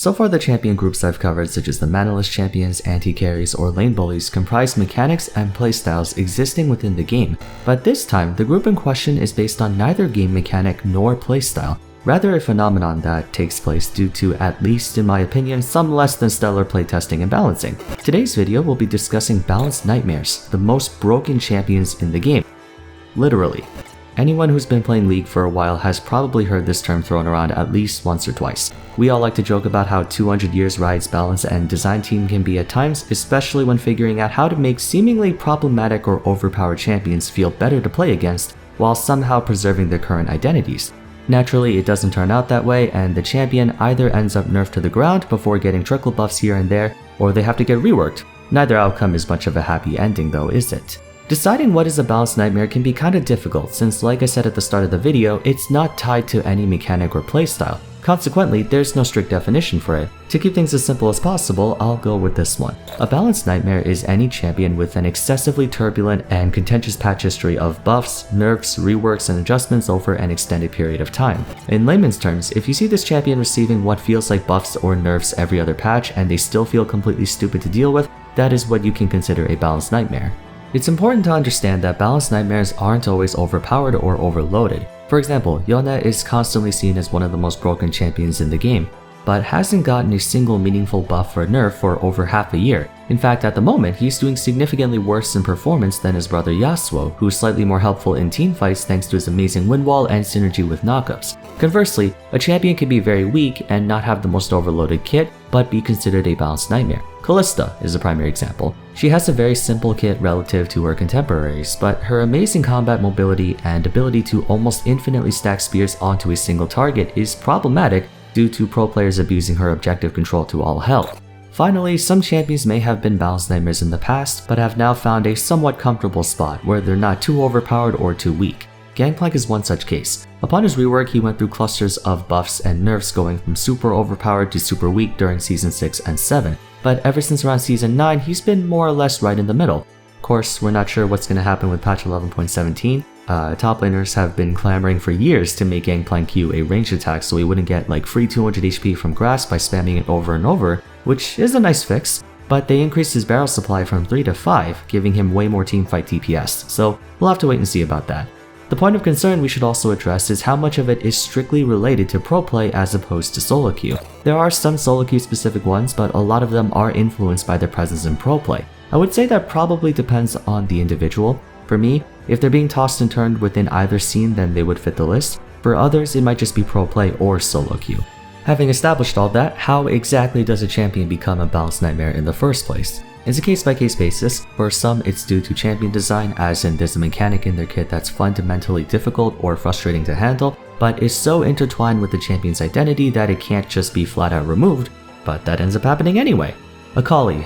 So far the champion groups I've covered, such as the manaless champions, anti-carries, or lane bullies, comprise mechanics and playstyles existing within the game, but this time the group in question is based on neither game mechanic nor playstyle, rather a phenomenon that takes place due to, at least in my opinion, some less than stellar playtesting and balancing. Today's video will be discussing balanced nightmares, the most broken champions in the game. Literally. Anyone who's been playing League for a while has probably heard this term thrown around at least once or twice. We all like to joke about how 200 years Riot's balance and design team can be at times, especially when figuring out how to make seemingly problematic or overpowered champions feel better to play against, while somehow preserving their current identities. Naturally, it doesn't turn out that way, and the champion either ends up nerfed to the ground before getting trickle buffs here and there, or they have to get reworked. Neither outcome is much of a happy ending though, is it? Deciding what is a balanced nightmare can be kinda difficult since, like I said at the start of the video, it's not tied to any mechanic or playstyle. Consequently, there's no strict definition for it. To keep things as simple as possible, I'll go with this one. A balanced nightmare is any champion with an excessively turbulent and contentious patch history of buffs, nerfs, reworks, and adjustments over an extended period of time. In layman's terms, if you see this champion receiving what feels like buffs or nerfs every other patch and they still feel completely stupid to deal with, that is what you can consider a balanced nightmare. It's important to understand that balanced nightmares aren't always overpowered or overloaded. For example, Yone is constantly seen as one of the most broken champions in the game, but hasn't gotten a single meaningful buff or nerf for over half a year. In fact, at the moment, he's doing significantly worse in performance than his brother Yasuo, who's slightly more helpful in teamfights thanks to his amazing win wall and synergy with knockups. Conversely, a champion can be very weak and not have the most overloaded kit, but be considered a balanced nightmare. Kalista is a primary example. She has a very simple kit relative to her contemporaries, but her amazing combat mobility and ability to almost infinitely stack spears onto a single target is problematic due to pro players abusing her objective control to all hell. Finally, some champions may have been balanced nightmares in the past, but have now found a somewhat comfortable spot where they're not too overpowered or too weak. Gangplank is one such case. Upon his rework, he went through clusters of buffs and nerfs going from super overpowered to super weak during Season 6 and 7, but ever since around Season 9, he's been more or less right in the middle. Of course, we're not sure what's going to happen with patch 11.17. Top laners have been clamoring for years to make Gangplank Q a ranged attack so he wouldn't get like free 200 HP from grass by spamming it over and over, which is a nice fix, but they increased his barrel supply from 3 to 5, giving him way more teamfight DPS, so we'll have to wait and see about that. The point of concern we should also address is how much of it is strictly related to pro play as opposed to solo queue. There are some solo queue specific ones, but a lot of them are influenced by their presence in pro play. I would say that probably depends on the individual. For me, if they're being tossed and turned within either scene, then they would fit the list. For others, it might just be pro play or solo queue. Having established all that, how exactly does a champion become a balanced nightmare in the first place? It's a case-by-case basis. For some, it's due to champion design, as in there's a mechanic in their kit that's fundamentally difficult or frustrating to handle, but is so intertwined with the champion's identity that it can't just be flat-out removed, but that ends up happening anyway. Akali,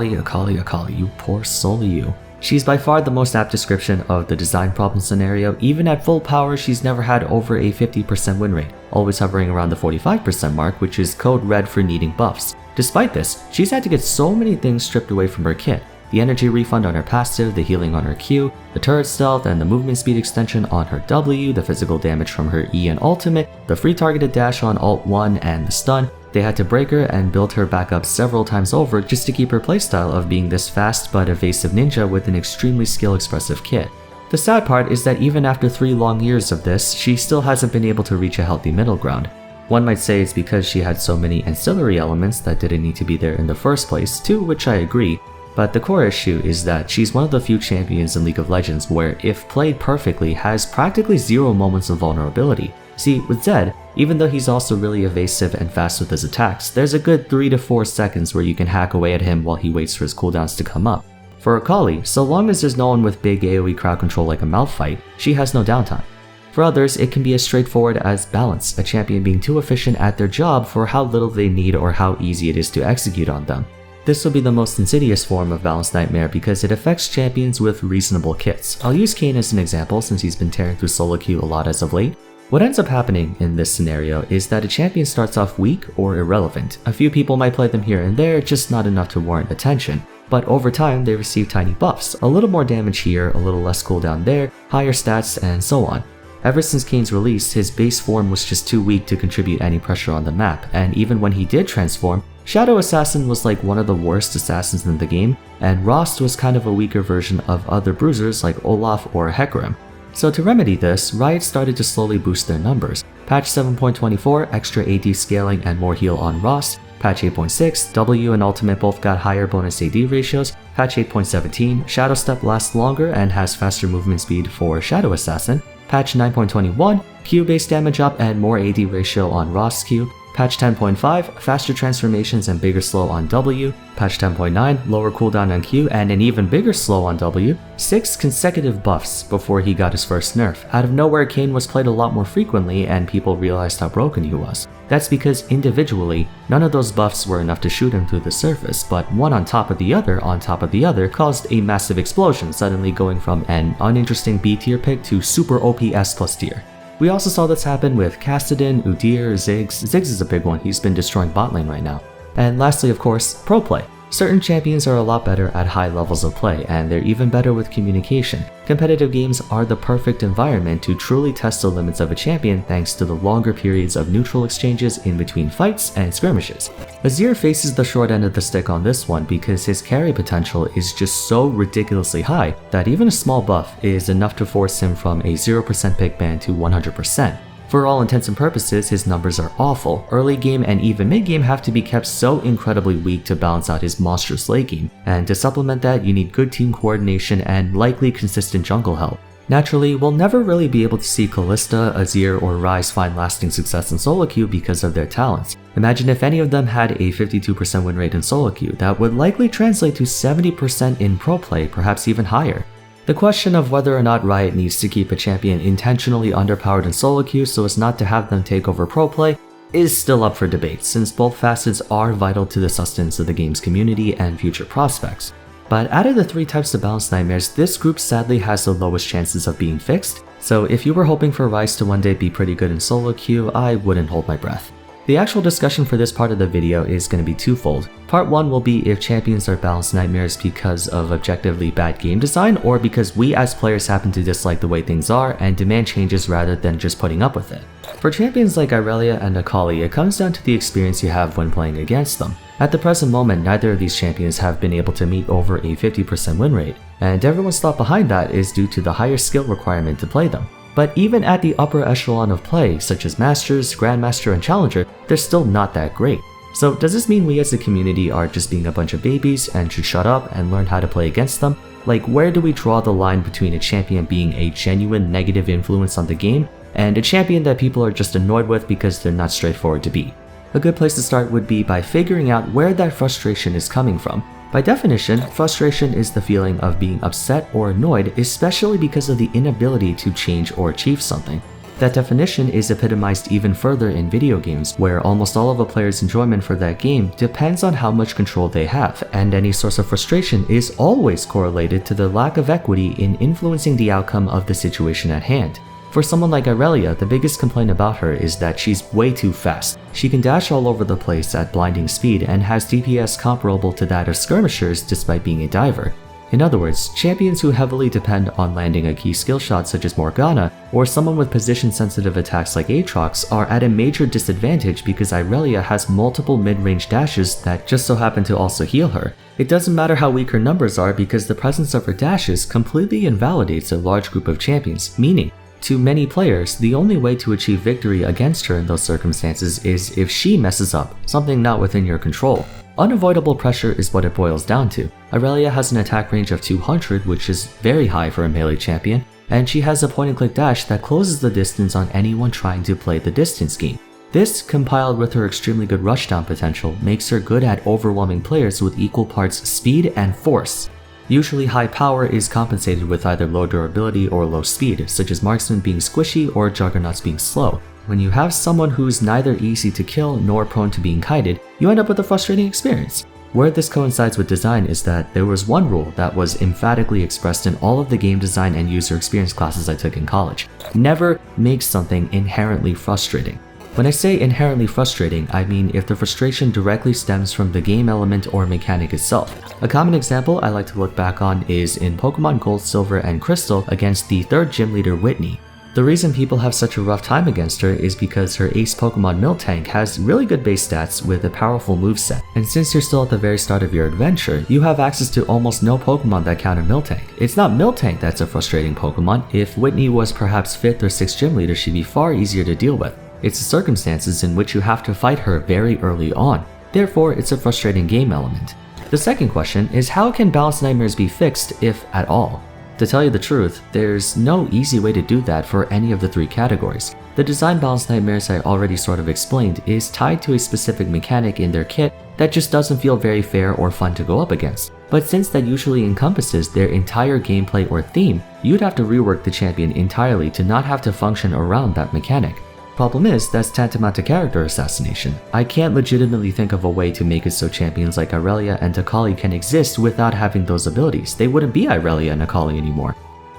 you poor soul you. She's by far the most apt description of the design problem scenario. Even at full power, she's never had over a 50% win rate, always hovering around the 45% mark, which is code red for needing buffs. Despite this, she's had to get so many things stripped away from her kit. The energy refund on her passive, the healing on her Q, the turret stealth and the movement speed extension on her W, the physical damage from her E and ultimate, the free targeted dash on Alt 1 and the stun. They had to break her and build her back up several times over just to keep her playstyle of being this fast but evasive ninja with an extremely skill-expressive kit. The sad part is that even after 3 long years of this, she still hasn't been able to reach a healthy middle ground. One might say it's because she had so many ancillary elements that didn't need to be there in the first place, to which I agree, but the core issue is that she's one of the few champions in League of Legends where, if played perfectly, has practically 0 moments of vulnerability. See, with Zed, even though he's also really evasive and fast with his attacks, there's a good 3 to 4 seconds where you can hack away at him while he waits for his cooldowns to come up. For Akali, so long as there's no one with big AoE crowd control like a Malphite, she has no downtime. For others, it can be as straightforward as balance, a champion being too efficient at their job for how little they need or how easy it is to execute on them. This will be the most insidious form of balanced nightmare because it affects champions with reasonable kits. I'll use Kayn as an example since he's been tearing through solo queue a lot as of late. What ends up happening in this scenario is that a champion starts off weak or irrelevant. A few people might play them here and there, just not enough to warrant attention. But over time, they receive tiny buffs, a little more damage here, a little less cooldown there, higher stats, and so on. Ever since Kane's release, his base form was just too weak to contribute any pressure on the map, and even when he did transform, Shadow Assassin was like one of the worst assassins in the game, and Rost was kind of a weaker version of other bruisers like Olaf or Hecarim. So to remedy this, Riot started to slowly boost their numbers. Patch 7.24, extra AD scaling and more heal on Rost. Patch 8.6, W and Ultimate both got higher bonus AD ratios. Patch 8.17, Shadow Step lasts longer and has faster movement speed for Shadow Assassin. Patch 9.21, Q base damage up and more AD ratio on Rost's Q. Patch 10.5, faster transformations and bigger slow on W. Patch 10.9, lower cooldown on Q and an even bigger slow on W. 6 consecutive buffs before he got his first nerf. Out of nowhere, Kane was played a lot more frequently and people realized how broken he was. That's because individually, none of those buffs were enough to shoot him through the surface, but one on top of the other caused a massive explosion, suddenly going from an uninteresting B tier pick to super OP S+ tier. We also saw this happen with Cassidy, Udyr, Ziggs. Ziggs is a big one, he's been destroying bot lane right now. And lastly, of course, pro play. Certain champions are a lot better at high levels of play, and they're even better with communication. Competitive games are the perfect environment to truly test the limits of a champion thanks to the longer periods of neutral exchanges in between fights and skirmishes. Azir faces the short end of the stick on this one because his carry potential is just so ridiculously high that even a small buff is enough to force him from a 0% pick ban to 100%. For all intents and purposes, his numbers are awful. Early game and even mid game have to be kept so incredibly weak to balance out his monstrous late game, and to supplement that you need good team coordination and likely consistent jungle help. Naturally, we'll never really be able to see Kalista, Azir, or Ryze find lasting success in solo queue because of their talents. Imagine if any of them had a 52% win rate in solo queue, that would likely translate to 70% in pro play, perhaps even higher. The question of whether or not Riot needs to keep a champion intentionally underpowered in solo queue so as not to have them take over pro play is still up for debate, since both facets are vital to the sustenance of the game's community and future prospects. But out of the 3 types of balance nightmares, this group sadly has the lowest chances of being fixed, so if you were hoping for Ryze to one day be pretty good in solo queue, I wouldn't hold my breath. The actual discussion for this part of the video is going to be twofold. Part 1 will be if champions are balanced nightmares because of objectively bad game design or because we as players happen to dislike the way things are and demand changes rather than just putting up with it. For champions like Irelia and Akali, it comes down to the experience you have when playing against them. At the present moment, neither of these champions have been able to meet over a 50% win rate, and everyone's thought behind that is due to the higher skill requirement to play them. But even at the upper echelon of play, such as Masters, Grandmaster, and Challenger, they're still not that great. So does this mean we as a community are just being a bunch of babies and should shut up and learn how to play against them? Like, where do we draw the line between a champion being a genuine negative influence on the game and a champion that people are just annoyed with because they're not straightforward to beat? A good place to start would be by figuring out where that frustration is coming from. By definition, frustration is the feeling of being upset or annoyed, especially because of the inability to change or achieve something. That definition is epitomized even further in video games, where almost all of a player's enjoyment for that game depends on how much control they have, and any source of frustration is always correlated to the lack of equity in influencing the outcome of the situation at hand. For someone like Irelia, the biggest complaint about her is that she's way too fast. She can dash all over the place at blinding speed and has DPS comparable to that of skirmishers despite being a diver. In other words, champions who heavily depend on landing a key skill shot such as Morgana, or someone with position-sensitive attacks like Aatrox, are at a major disadvantage because Irelia has multiple mid-range dashes that just so happen to also heal her. It doesn't matter how weak her numbers are because the presence of her dashes completely invalidates a large group of champions, meaning to many players, the only way to achieve victory against her in those circumstances is if she messes up, something not within your control. Unavoidable pressure is what it boils down to. Irelia has an attack range of 200, which is very high for a melee champion, and she has a point-and-click dash that closes the distance on anyone trying to play the distance game. This, compiled with her extremely good rushdown potential, makes her good at overwhelming players with equal parts speed and force. Usually high power is compensated with either low durability or low speed, such as Marksman being squishy or Juggernauts being slow. When you have someone who's neither easy to kill nor prone to being kited, you end up with a frustrating experience. Where this coincides with design is that there was one rule that was emphatically expressed in all of the game design and user experience classes I took in college. Never make something inherently frustrating. When I say inherently frustrating, I mean if the frustration directly stems from the game element or mechanic itself. A common example I like to look back on is in Pokemon Gold, Silver, and Crystal against the 3rd gym leader Whitney. The reason people have such a rough time against her is because her ace Pokemon Miltank has really good base stats with a powerful moveset, and since you're still at the very start of your adventure, you have access to almost no Pokemon that counter Miltank. It's not Miltank that's a frustrating Pokemon. If Whitney was perhaps 5th or 6th gym leader, she'd be far easier to deal with. It's the circumstances in which you have to fight her very early on. Therefore, it's a frustrating game element. The second question is, how can Balanced Nightmares be fixed, if at all? To tell you the truth, there's no easy way to do that for any of the 3 categories. The design Balanced Nightmares I already sort of explained is tied to a specific mechanic in their kit that just doesn't feel very fair or fun to go up against. But since that usually encompasses their entire gameplay or theme, you'd have to rework the champion entirely to not have to function around that mechanic. Problem is, that's tantamount to character assassination. I can't legitimately think of a way to make it so champions like Irelia and Akali can exist without having those abilities. They wouldn't be Irelia and Akali anymore.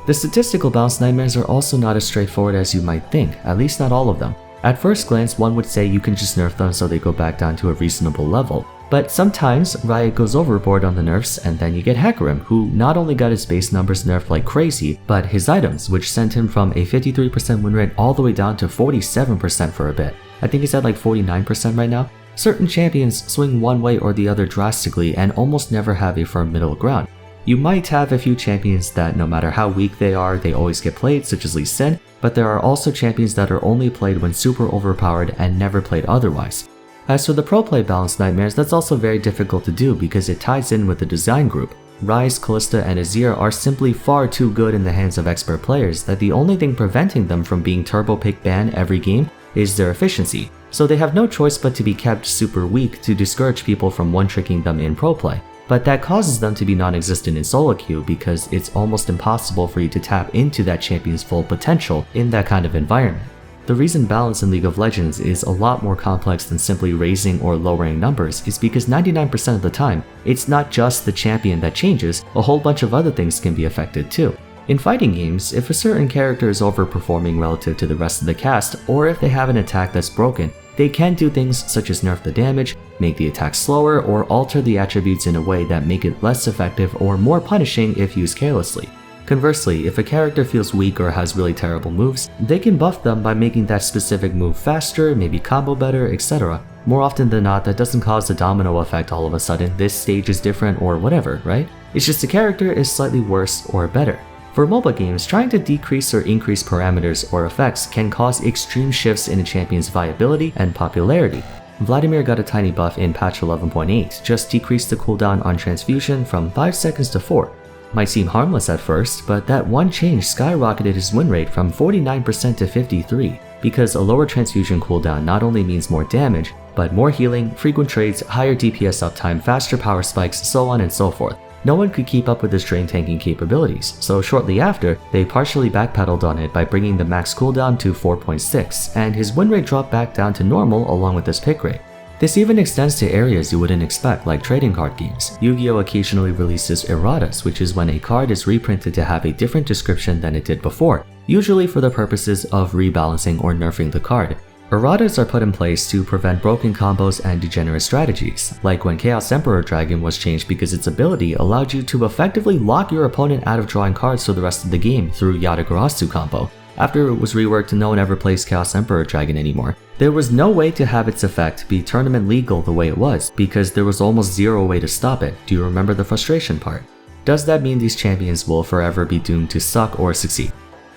The statistical Balanced Nightmares are also not as straightforward as you might think, at least not all of them. At first glance, one would say you can just nerf them so they go back down to a reasonable level. But sometimes Riot goes overboard on the nerfs, and then you get Hecarim, who not only got his base numbers nerfed like crazy, but his items, which sent him from a 53% win rate all the way down to 47% for a bit. I think he's at like 49% right now. Certain champions swing one way or the other drastically and almost never have a firm middle ground. You might have a few champions that no matter how weak they are, they always get played, such as Lee Sin, but there are also champions that are only played when super overpowered and never played otherwise. As for the pro play Balanced Nightmares, that's also very difficult to do because it ties in with the design group. Ryze, Kalista, and Azir are simply far too good in the hands of expert players that the only thing preventing them from being turbo pick banned every game is their efficiency, so they have no choice but to be kept super weak to discourage people from one-tricking them in pro play. But that causes them to be non-existent in solo queue because it's almost impossible for you to tap into that champion's full potential in that kind of environment. The reason balance in League of Legends is a lot more complex than simply raising or lowering numbers is because 99% of the time, it's not just the champion that changes, a whole bunch of other things can be affected too. In fighting games, if a certain character is overperforming relative to the rest of the cast, or if they have an attack that's broken, they can do things such as nerf the damage, make the attack slower, or alter the attributes in a way that make it less effective or more punishing if used carelessly. Conversely, if a character feels weak or has really terrible moves, they can buff them by making that specific move faster, maybe combo better, etc. More often than not, that doesn't cause a domino effect all of a sudden, this stage is different or whatever, right? It's just the character is slightly worse or better. For mobile games, trying to decrease or increase parameters or effects can cause extreme shifts in a champion's viability and popularity. Vladimir got a tiny buff in patch 11.8, just decreased the cooldown on transfusion from 5 seconds to 4. Might seem harmless at first, but that one change skyrocketed his win rate from 49% to 53%, because a lower transfusion cooldown not only means more damage, but more healing, frequent trades, higher DPS uptime, faster power spikes, so on and so forth. No one could keep up with his drain tanking capabilities, so shortly after, they partially backpedaled on it by bringing the max cooldown to 4.6, and his win rate dropped back down to normal along with his pick rate. This even extends to areas you wouldn't expect, like trading card games. Yu-Gi-Oh! Occasionally releases erratas, which is when a card is reprinted to have a different description than it did before, usually for the purposes of rebalancing or nerfing the card. Erratas are put in place to prevent broken combos and degenerate strategies, like when Chaos Emperor Dragon was changed because its ability allowed you to effectively lock your opponent out of drawing cards for the rest of the game through Yatagarasu combo. After it was reworked, no one ever plays Chaos Emperor Dragon anymore. There was no way to have its effect be tournament legal the way it was, because there was almost zero way to stop it. Do you remember the frustration part? Does that mean these champions will forever be doomed to suck or succeed?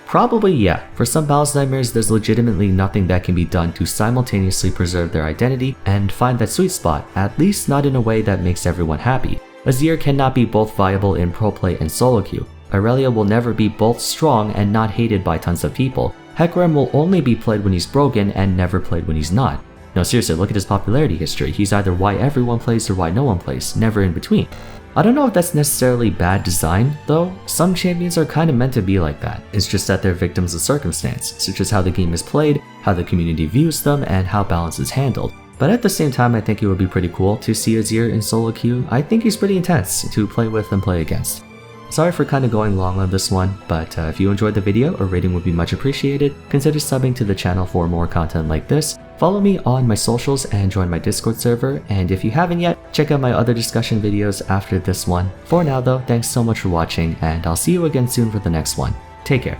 Probably yeah. For some Balanced Nightmares, there's legitimately nothing that can be done to simultaneously preserve their identity and find that sweet spot, at least not in a way that makes everyone happy. Azir cannot be both viable in pro play and solo queue. Irelia will never be both strong and not hated by tons of people. Hecarim will only be played when he's broken and never played when he's not. No, seriously, look at his popularity history. He's either why everyone plays or why no one plays, never in between. I don't know if that's necessarily bad design, though. Some champions are kind of meant to be like that. It's just that they're victims of circumstance, such as how the game is played, how the community views them, and how balance is handled. But at the same time, I think it would be pretty cool to see Azir in solo queue. I think he's pretty intense to play with and play against. Sorry for kind of going long on this one, but if you enjoyed the video, a rating would be much appreciated. Consider subbing to the channel for more content like this. Follow me on my socials and join my Discord server, and if you haven't yet, check out my other discussion videos after this one. For now though, thanks so much for watching, and I'll see you again soon for the next one. Take care.